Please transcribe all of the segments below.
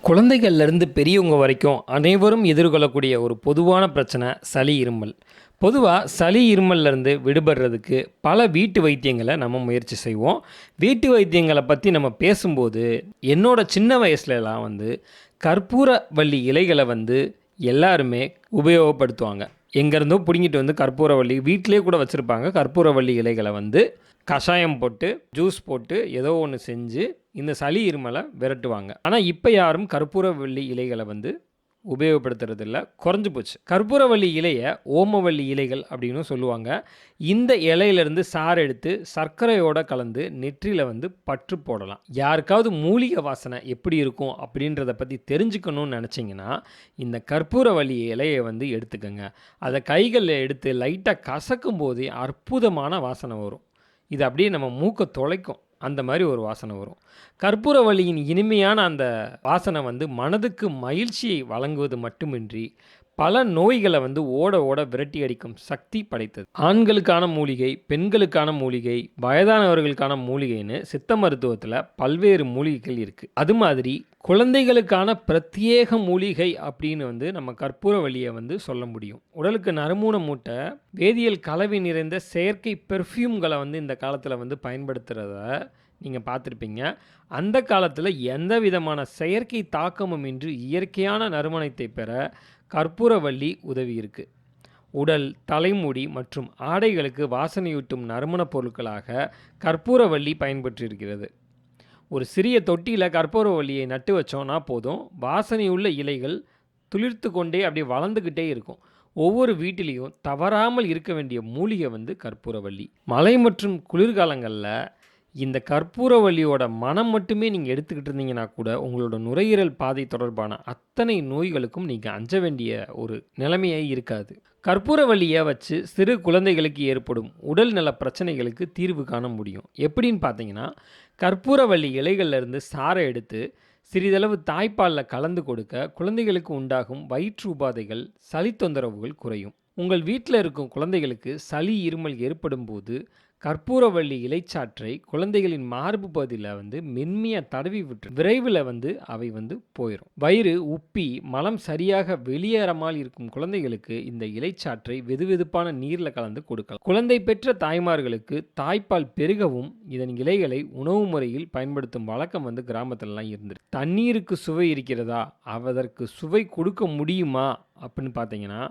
குழந்தைகள்லேருந்து பெரியவங்க வரைக்கும் அனைவரும் எதிர்கொள்ளக்கூடிய ஒரு பொதுவான பிரச்சனை சளி இருமல். பொதுவாக சளி இருமல்லேருந்து விடுபடுறதுக்கு பல வீட்டு வைத்தியங்களை நம்ம முயற்சி செய்வோம். வீட்டு வைத்தியங்களை பற்றி நம்ம பேசும்போது என்னோட சின்ன வயசுலலாம் கற்பூரவள்ளி இலைகளை எல்லாருமே உபயோகப்படுத்துவாங்க. எங்கேருந்தோ பிடுங்கிட்டு கற்பூரவள்ளி வீட்டிலே கூட வச்சுருப்பாங்க. கற்பூரவள்ளி இலைகளை கஷாயம் போட்டு ஜூஸ் போட்டு ஏதோ ஒன்று செஞ்சு இந்த சளி இருமலை விரட்டுவாங்க. ஆனால் இப்போ யாரும் கற்பூரவள்ளி இலைகளை உபயோகப்படுத்துறது இல்லை, குறைஞ்சி போச்சு. கற்பூரவள்ளி இலையை ஓமவல்லி இலைகள் அப்படின்னு சொல்லுவாங்க. இந்த இலையிலேருந்து சாறு எடுத்து சர்க்கரையோடு கலந்து நெற்றியில் பற்று போடலாம். யாருக்காவது மூலிகை வாசனை எப்படி இருக்கும் அப்படின்றத பற்றி தெரிஞ்சுக்கணும்னு நினச்சிங்கன்னா இந்த கற்பூரவள்ளி இலையை எடுத்துக்கோங்க. அதை கைகளில் எடுத்து லைட்டாக கசக்கும் போதே அற்புதமான வாசனை வரும். இது அப்படியே நம்ம மூக்கை தொலைக்கும், அந்த மாதிரி ஒரு வாசனை வரும். கற்பூரவள்ளியின் இனிமையான அந்த வாசனை மனதுக்கு மகிழ்ச்சியை வழங்குவது மட்டுமின்றி பல நோய்களை ஓட ஓட விரட்டி அடிக்கும் சக்தி படைத்தது. ஆண்களுக்கான மூலிகை, பெண்களுக்கான மூலிகை, வயதானவர்களுக்கான மூலிகைன்னு சித்த மருத்துவத்தில் பல்வேறு மூலிகைகள் இருக்குது. அது மாதிரி குழந்தைகளுக்கான பிரத்யேக மூலிகை அப்படின்னு நம்ம கற்பூரவள்ளியை சொல்ல முடியும். உடலுக்கு நறுமூணமூட்ட வேதியியல் கலவை நிறைந்த செயற்கை பெர்ஃப்யூம்களை இந்த காலத்தில் பயன்படுத்துகிறத நீங்கள் பார்த்துருப்பீங்க. அந்த காலத்தில் எந்த விதமான செயற்கை தாக்கமும் இன்றி இயற்கையான நறுமணத்தை பெற கற்பூரவள்ளி உதவி இருக்குது. உடல், தலைமுடி மற்றும் ஆடைகளுக்கு வாசனையூட்டும் நறுமணப் பொருட்களாக கற்பூரவள்ளி பயன்பற்றிருக்கிறது. ஒரு சிறிய தொட்டியில் கற்பூரவள்ளியை நட்டு வச்சோன்னா போதும், வாசனையுள்ள இலைகள் துளிர்த்து கொண்டே அப்படியே வளர்ந்துக்கிட்டே இருக்கும். ஒவ்வொரு வீட்டிலையும் தவறாமல் இருக்க வேண்டிய மூலிகை கற்பூரவள்ளி. மழை மற்றும் குளிர்காலங்களில் இந்த கற்பூரவள்ளியோட மனம் மட்டுமே நீங்கள் எடுத்துக்கிட்டு இருந்தீங்கன்னா கூட உங்களோட நுரையீரல் பாதை தொடர்பான அத்தனை நோய்களுக்கும் நீங்கள் அஞ்ச வேண்டிய ஒரு நிலைமையே இருக்காது. கற்பூரவள்ளியை வச்சு சிறு குழந்தைகளுக்கு ஏற்படும் உடல் நல பிரச்சனைகளுக்கு தீர்வு காண முடியும். எப்படின்னு பார்த்தீங்கன்னா, கற்பூரவள்ளி இலைகள்லேருந்து சாறை எடுத்து சிறிதளவு தாய்ப்பாலில் கலந்து கொடுக்க குழந்தைகளுக்கு உண்டாகும் வயிற்று உபாதைகள், சளி தொந்தரவுகள் குறையும். உங்கள் வீட்டில் இருக்கும் குழந்தைகளுக்கு சளி இருமல் ஏற்படும் போது கற்பூரவள்ளி இலைச்சாற்றை குழந்தைகளின் மார்பு பகுதியில் மென்மையாக தடவி விட்டு விரைவில் அவை போயிடும். வயிறு உப்பி மலம் சரியாக வெளியேறாமல் இருக்கும் குழந்தைகளுக்கு இந்த இலைச்சாற்றை வெதுவெதுப்பான நீரில் கலந்து கொடுக்கலாம். குழந்தை பெற்ற தாய்மார்களுக்கு தாய்ப்பால் பெருகவும் இதன் இலைகளை உணவு முறையில் பயன்படுத்தும் வழக்கம் கிராமத்திலலாம் இருந்தது. தண்ணீருக்கு சுவை இருக்கிறதா, அதற்கு சுவை கொடுக்க முடியுமா அப்படின்னு பார்த்தீங்கன்னா,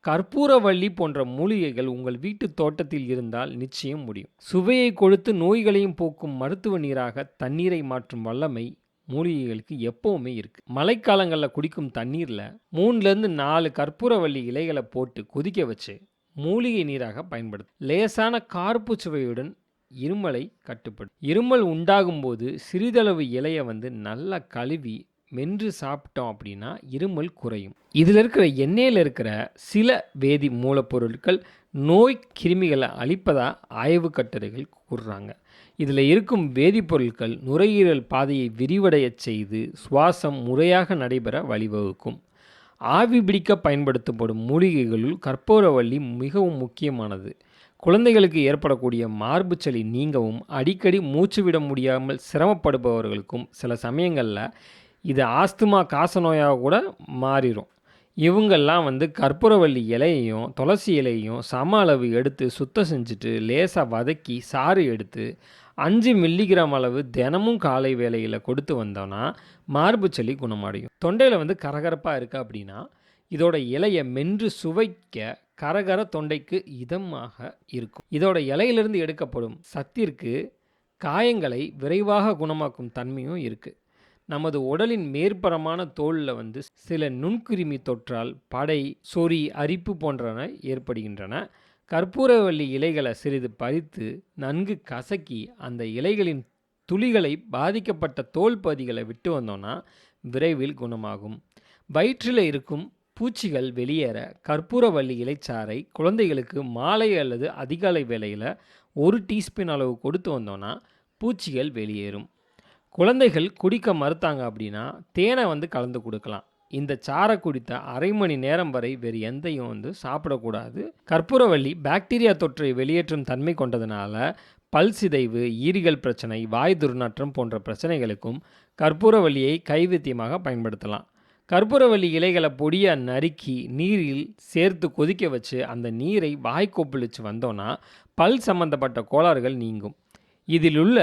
கற்பூரவள்ளி போன்ற மூலிகைகள் உங்கள் வீட்டு தோட்டத்தில் இருந்தால் நிச்சயம் முடியும். சுவையை கொடுத்து நோய்களையும் போக்கும் மருத்துவ நீராக தண்ணீரை மாற்றும் வல்லமை மூலிகைகளுக்கு எப்போவுமே இருக்குது. மழைக்காலங்களில் குடிக்கும் தண்ணீரில் 3லேருந்து 4 கற்பூரவள்ளி இலைகளை போட்டு கொதிக்க வச்சு மூலிகை நீராக பயன்படுத்தும். லேசான கார்ப்பு சுவையுடன் இருமலை கட்டுப்படும். இருமல் உண்டாகும் போது சிறிதளவு இலையை நல்லா கழுவி மென்று சாப்பிட்டோம் அப்படின்னா இருமல் குறையும். இதில் இருக்கிற எண்ணெயில் இருக்கிற சில வேதி மூலப்பொருட்கள் நோய் கிருமிகளை அழிப்பதாக ஆய்வு கட்டுரைகள் கூறுறாங்க. இதில் இருக்கும் வேதிப்பொருட்கள் நுரையீரல் பாதையை விரிவடைய செய்து சுவாசம் முறையாக நடைபெற வழிவகுக்கும். ஆவி பிடிக்க பயன்படுத்தப்படும் மூலிகைகளுள் கற்பூரவள்ளி மிகவும் முக்கியமானது. குழந்தைகளுக்கு ஏற்படக்கூடிய மார்பு சளி நீங்கவும் அடிக்கடி மூச்சு விட முடியாமல் சிரமப்படுபவர்களுக்கும் சில சமயங்களில் இது ஆஸ்துமா காசநோயாக கூட மாறிடும். இவங்கெல்லாம் கற்பூரவள்ளி இலையையும் துளசி இலையையும் சம அளவு எடுத்து சுத்தம் செஞ்சுட்டு லேசாக வதக்கி சாறு எடுத்து 5 மில்லிகிராம் அளவு தினமும் காலை வேளையில் கொடுத்து வந்தோன்னா மார்பு சளி குணமடையும். தொண்டையில் கரகரப்பாக இருக்குது அப்படின்னா இதோட இலையை மென்று சுவைக்க கரகர தொண்டைக்கு இதமாக இருக்கும். இதோட இலையிலிருந்து எடுக்கப்படும் சத்திற்கு காயங்களை விரைவாக குணமாக்கும் தன்மையும் இருக்குது. நமது உடலின் மேற்புறமான தோலில் சில நுண்கிருமி தொற்றால் படை, சொறி, அரிப்பு போன்றன ஏற்படுகின்றன. கற்பூரவள்ளி இலைகளை சிறிது பறித்து நன்கு கசக்கி அந்த இலைகளின் துளிகளை பாதிக்கப்பட்ட தோல் பகுதிகளை விட்டு வந்தோன்னா விரைவில் குணமாகும். வயிற்றில் இருக்கும் பூச்சிகள் வெளியேற கற்பூரவள்ளி இலைச்சாறை குழந்தைகளுக்கு மாலை அல்லது அதிகாலை வேளையில் 1 டீஸ்பூன் அளவு கொடுத்து வந்தோன்னா பூச்சிகள் வெளியேறும். குழந்தைகள் குடிக்க மறுத்தாங்க அப்படின்னா தேனை கலந்து கொடுக்கலாம். இந்த சாறை குடித்த அரை மணி நேரம் வரை வேறு எந்தையும் சாப்பிடக்கூடாது. கற்பூரவள்ளி பாக்டீரியா தொற்றை வெளியேற்றும் தன்மை கொண்டதுனால பல் சிதைவு, ஈறுகள் பிரச்சனை, வாய் துர்நாற்றம் போன்ற பிரச்சனைகளுக்கும் கற்பூரவள்ளியை கைவைத்தியமாக பயன்படுத்தலாம். கற்பூரவள்ளி இலைகளை பொடியாக நறுக்கி நீரில் சேர்த்து கொதிக்க வச்சு அந்த நீரை வாய் கொப்பளிச்சு வந்தோன்னா பல் சம்பந்தப்பட்ட கோளாறுகள் நீங்கும். இதில் உள்ள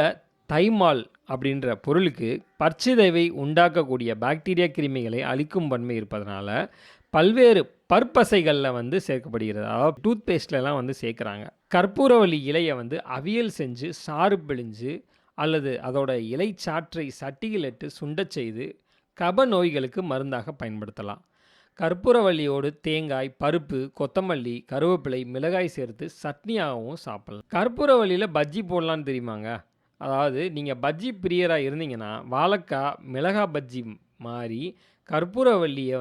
தைமால் அப்படின்ற பொருளுக்கு பற்சிதைவை உண்டாக்கக்கூடிய பாக்டீரியா கிருமிகளை அழிக்கும் தன்மை இருப்பதனால பல்வேறு பற்பசைகளில் சேர்க்கப்படுகிறது. அதாவது டூத் பேஸ்ட்லலாம் சேர்க்குறாங்க. கற்பூரவள்ளி இலையை அவியல் செஞ்சு சாறு பிழிஞ்சு அல்லது அதோட இலை சாற்றை சட்டியில் இட்டு சுண்டச் செய்து கப நோய்களுக்கு மருந்தாக பயன்படுத்தலாம். கற்பூரவள்ளியோடு தேங்காய், பருப்பு, கொத்தமல்லி, கருவேப்பிலை, மிளகாய் சேர்த்து சட்னியாகவும் சாப்பிடலாம். கற்பூரவள்ளியில் பஜ்ஜி போடலான்னு தெரியுமாங்க? அதாவது நீங்கள் பஜ்ஜி பிரியராக இருந்தீங்கன்னா வாழைக்காய் மிளகாய் பஜ்ஜி மாதிரி கற்பூரவள்ளியை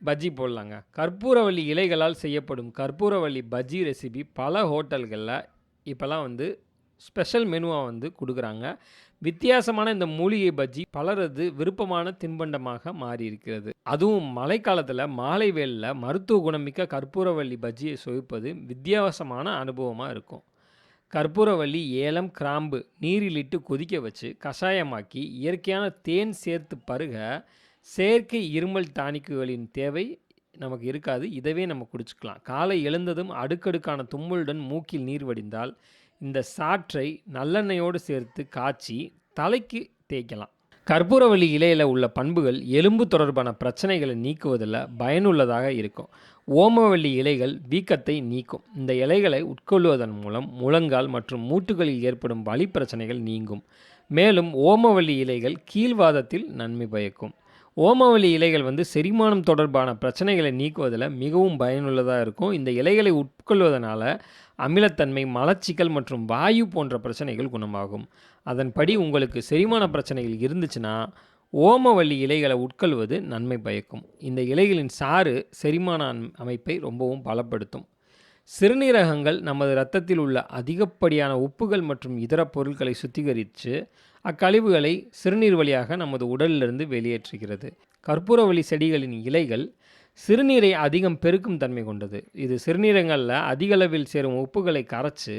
பஜ்ஜி போடலாங்க. கற்பூரவள்ளி இலைகளால் செய்யப்படும் கற்பூரவள்ளி பஜ்ஜி ரெசிபி பல ஹோட்டல்களில் இப்போலாம் ஸ்பெஷல் மெனுவாக கொடுக்குறாங்க. வித்தியாசமான இந்த மூலிகை பஜ்ஜி பலரது விருப்பமான தின்பண்டமாக மாறி இருக்கிறது. அதுவும் மழைக்காலத்தில் மாலை வேளையில் மருத்துவ குணமிக்க கற்பூரவள்ளி பஜ்ஜியை சுவைப்பது வித்தியாசமான அனுபவமாக இருக்கும். கற்பூரவள்ளி, ஏலம், கிராம்பு நீரிலிட்டு கொதிக்க வச்சு கஷாயமாக்கி இயற்கையான தேன் சேர்த்து பருக செயற்கை இருமல் டானிக்குகளின் தேவை நமக்கு இருக்காது. இதவே நம்ம குடிச்சுக்கலாம். காலை எழுந்ததும் அடுக்கடுக்கான தும்மலுடன் மூக்கில் நீர் வடிந்தால் இந்த சாற்றை நல்லெண்ணெயோடு சேர்த்து காய்ச்சி தலைக்கு தேய்க்கலாம். கற்பூரவள்ளி இலையில் உள்ள பண்புகள் எலும்பு தொடர்பான பிரச்சனைகளை நீக்குவதில் பயனுள்ளதாக இருக்கும். ஓமவல்லி இலைகள் வீக்கத்தை நீக்கும். இந்த இலைகளை உட்கொள்வதன் மூலம் முழங்கால் மற்றும் மூட்டுகளில் ஏற்படும் வலி பிரச்சனைகள் நீங்கும். மேலும் ஓமவல்லி இலைகள் கீழ்வாதத்தில் நன்மை பயக்கும். ஓமவல்லி இலைகள் செரிமானம் தொடர்பான பிரச்சனைகளை நீக்குவதில் மிகவும் பயனுள்ளதாக இருக்கும். இந்த இலைகளை உட்கொள்வதனால அமிலத்தன்மை, மலச்சிக்கல் மற்றும் வாயு போன்ற பிரச்சனைகள் குணமாகும். அதன்படி உங்களுக்கு செரிமான பிரச்சனைகள் இருந்துச்சுன்னா ஓமவல்லி இலைகளை உட்கொள்வது நன்மை பயக்கும். இந்த இலைகளின் சாறு செரிமான அமைப்பை ரொம்பவும் பலப்படுத்தும். சிறுநீரகங்கள் நமது இரத்தத்தில் உள்ள அதிகப்படியான உப்புகள் மற்றும் இதர பொருட்களை சுத்திகரித்து அக்கழிவுகளை சிறுநீர் வழியாக நமது உடலிலிருந்து வெளியேற்றுகிறது. கற்பூரவள்ளி செடிகளின் இலைகள் சிறுநீரை அதிகம் பெருக்கும் தன்மை கொண்டது. இது சிறுநீரகங்களில் அதிக அளவில் சேரும் உப்புகளை கரைச்சி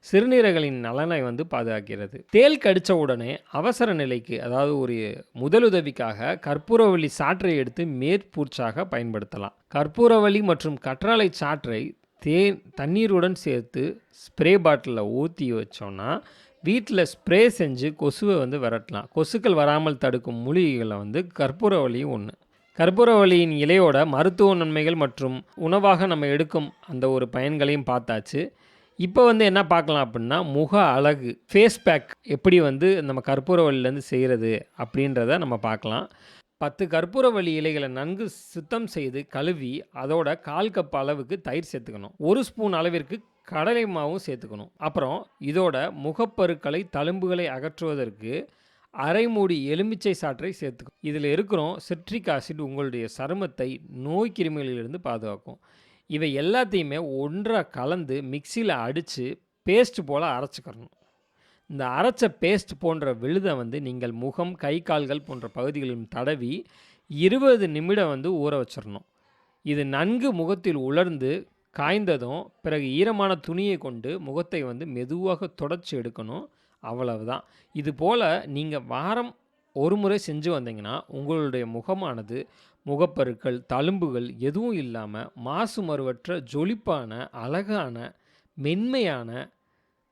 சிறுநீரகங்களின் நலனை பாதுகாக்கிறது. தேள் கடித்த உடனே அவசர நிலைக்கு, அதாவது ஒரு முதலுதவிக்காக கற்பூரவள்ளி சாற்றை எடுத்து மேற்பூச்சாக பயன்படுத்தலாம். கற்பூரவள்ளி மற்றும் கற்றாழை சாற்றை தண்ணீருடன் சேர்த்து ஸ்ப்ரே பாட்டிலில் ஊற்றி வச்சோன்னா வீட்டில் ஸ்ப்ரே செஞ்சு கொசுவை விரட்டலாம். கொசுக்கள் வராமல் தடுக்கும் மூலிகைகளை கற்பூரவள்ளியும் ஒன்று. கற்பூரவள்ளியின் இலையோட மருத்துவ நன்மைகள் மற்றும் உணவாக நம்ம எடுக்கும் அந்த ஒரு பயன்களையும் பார்த்தாச்சு. இப்போ என்ன பார்க்கலாம் அப்படின்னா, முக அழகு ஃபேஸ் பேக் எப்படி நம்ம கற்பூரவள்ளியிலேருந்து செய்கிறது அப்படின்றத நம்ம பார்க்கலாம். 10 கற்பூரவள்ளி இலைகளை நன்கு சுத்தம் செய்து கழுவி அதோட 1/4 கப் அளவுக்கு தயிர் சேர்த்துக்கணும். 1 ஸ்பூன் அளவிற்கு கடலை மாவும் சேர்த்துக்கணும். அப்புறம் இதோட முகப்பருக்களை, தழும்புகளை அகற்றுவதற்கு அரை மூடி எலுமிச்சை சாற்றை சேர்த்துக்கணும். இதில் இருக்கிற சிட்ரிக் ஆசிட் உங்களுடைய சருமத்தை நோய் கிருமிகளிலிருந்து பாதுகாக்கும். இவை எல்லாத்தையுமே ஒன்றாக கலந்து மிக்சியில் அடித்து பேஸ்ட் போல் அரைச்சிக்கிறணும். இந்த அரைச்ச பேஸ்ட் போன்ற விழுதை நீங்கள் முகம், கை, கால்கள் போன்ற பகுதிகளிலும் தடவி 20 நிமிடம் ஊற வச்சிடணும். இது நன்கு முகத்தில் உலர்ந்து காய்ந்ததும் பிறகு ஈரமான துணியை கொண்டு முகத்தை மெதுவாக தொடச்சி எடுக்கணும். அவ்வளவுதான். இது போல் நீங்கள் வாரம் ஒரு முறை செஞ்சு வந்தீங்கன்னா உங்களுடைய முகமானது முகப்பருக்கள், தழும்புகள் எதுவும் இல்லாமல் மாசு மறுவற்ற ஜொலிப்பான, அழகான, மென்மையான,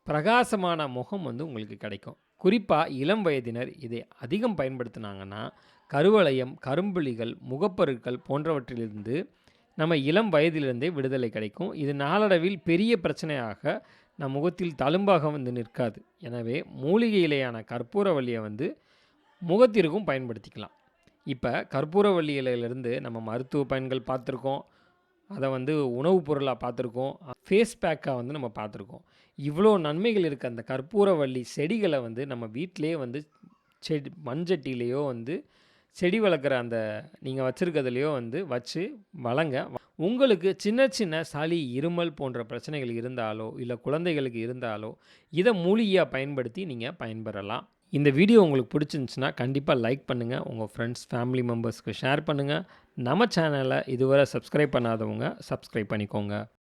பிரகாசமான முகம் உங்களுக்கு கிடைக்கும். குறிப்பாக இளம் வயதினர் இதை அதிகம் பயன்படுத்தினாங்கன்னா கருவளையம், கரும்புள்ளிகள், முகப்பருக்கள் போன்றவற்றிலிருந்து நம்ம இளம் வயதிலிருந்தே விடுதலை கிடைக்கும். இது நாளடைவில் பெரிய பிரச்சனையாக நம் முகத்தில் தழும்பாக நிற்காது. எனவே மூலிகை இலையான கற்பூரவள்ளியை முகத்திற்கும் பயன்படுத்திக்கலாம். இப்போ கற்பூரவள்ளி இலையிலேருந்து நம்ம மருத்துவ பயன்கள் பார்த்துருக்கோம். அதை உணவுப் பொருளாக பார்த்துருக்கோம். ஃபேஸ் பேக்காக நம்ம பார்த்துருக்கோம். இவ்வளோ நன்மைகள் இருக்க அந்த கற்பூரவள்ளி செடிகளை நம்ம வீட்டிலே செடி மண்சட்டிலேயோ செடி வளர்க்குற அந்த நீங்கள் வச்சுருக்கிறதுலையோ வச்சு வளங்க. உங்களுக்கு சின்ன சின்ன சளி, இருமல் போன்ற பிரச்சனைகள் இருந்தாலோ இல்லை குழந்தைகளுக்கு இருந்தாலோ இதை மூலிகையாக பயன்படுத்தி நீங்கள் பயன்பெறலாம். இந்த வீடியோ உங்களுக்கு பிடிச்சிருந்துச்சுன்னா கண்டிப்பாக லைக் பண்ணுங்கள். உங்கள் ஃப்ரெண்ட்ஸ், ஃபேமிலி மெம்பர்ஸ்க்கு ஷேர் பண்ணுங்கள். நம்ம சேனலை இதுவரை சப்ஸ்கிரைப் பண்ணாதவங்க சப்ஸ்கிரைப் பண்ணிக்கோங்க.